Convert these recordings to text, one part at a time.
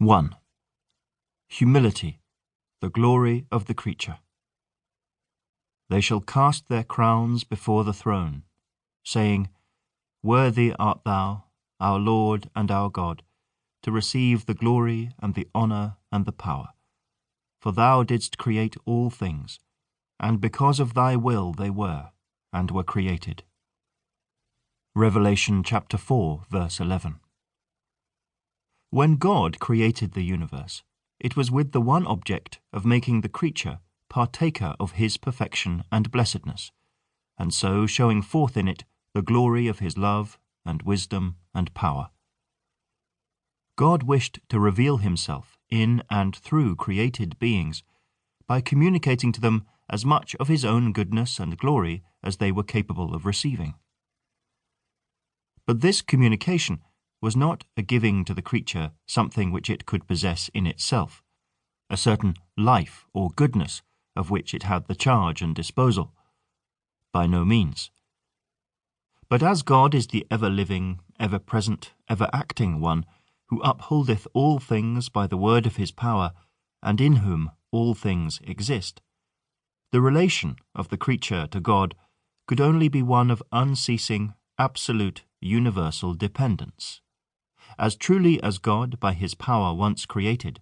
1. Humility, the glory of the creature. They shall cast their crowns before the throne, saying, Worthy art thou, our Lord and our God, to receive the glory and the honour and the power. For thou didst create all things, and because of thy will they were, and were created. Revelation chapter 4, verse 11. When God created the universe, it was with the one object of making the creature partaker of his perfection and blessedness, and so showing forth in it the glory of his love and wisdom and power. God wished to reveal himself in and through created beings by communicating to them as much of his own goodness and glory as they were capable of receiving. But this communication was not a giving to the creature something which it could possess in itself, a certain life or goodness of which it had the charge and disposal. By no means. But as God is the ever-living, ever-present, ever-acting one, who upholdeth all things by the word of his power, and in whom all things exist, the relation of the creature to God could only be one of unceasing, absolute, universal dependence. As truly as God by his power once created,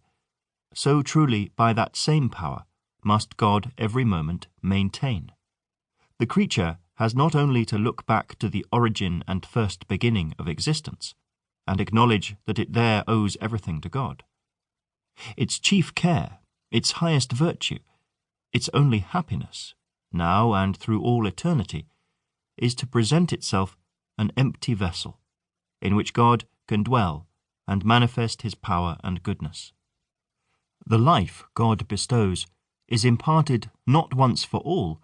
so truly by that same power must God every moment maintain. The creature has not only to look back to the origin and first beginning of existence, and acknowledge that it there owes everything to God. Its chief care, its highest virtue, its only happiness, now and through all eternity, is to present itself an empty vessel, in which God can dwell and manifest his power and goodness. The life God bestows is imparted not once for all,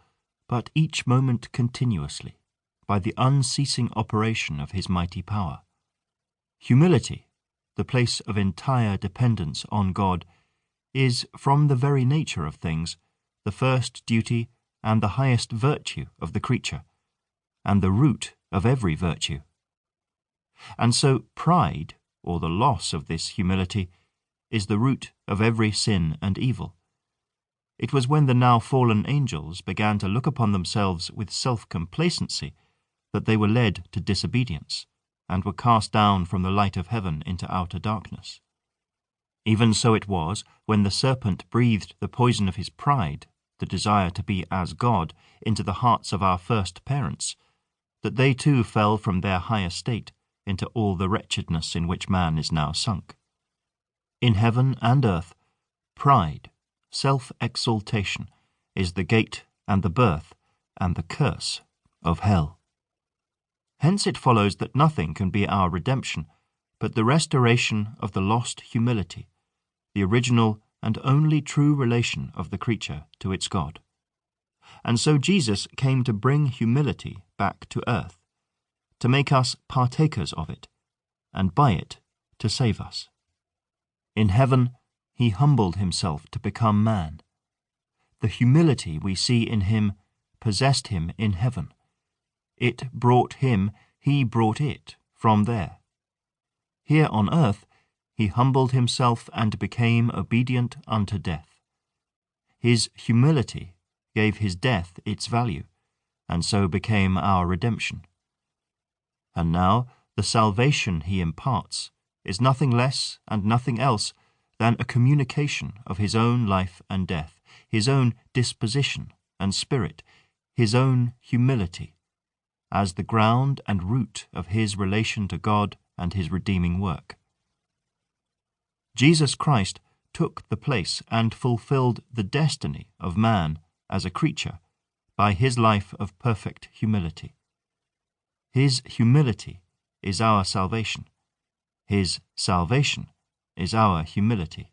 but each moment continuously, by the unceasing operation of his mighty power. Humility, the place of entire dependence on God, is, from the very nature of things, the first duty and the highest virtue of the creature, and the root of every virtue. And so pride, or the loss of this humility, is the root of every sin and evil. It was when the now fallen angels began to look upon themselves with self-complacency that they were led to disobedience, and were cast down from the light of heaven into outer darkness. Even so it was when the serpent breathed the poison of his pride, the desire to be as God, into the hearts of our first parents, that they too fell from their high estate into all the wretchedness in which man is now sunk. In heaven and earth, pride, self-exaltation, is the gate and the birth and the curse of hell. Hence it follows that nothing can be our redemption but the restoration of the lost humility, the original and only true relation of the creature to its God. And so Jesus came to bring humility back to earth, to make us partakers of it, and by it to save us. In heaven, he humbled himself to become man. The humility we see in him possessed him in heaven. It brought him, he brought it from there. Here on earth, he humbled himself and became obedient unto death. His humility gave his death its value, and so became our redemption. And now the salvation he imparts is nothing less and nothing else than a communication of his own life and death, his own disposition and spirit, his own humility, as the ground and root of his relation to God and his redeeming work. Jesus Christ took the place and fulfilled the destiny of man as a creature by his life of perfect humility. His humility is our salvation. His salvation is our humility.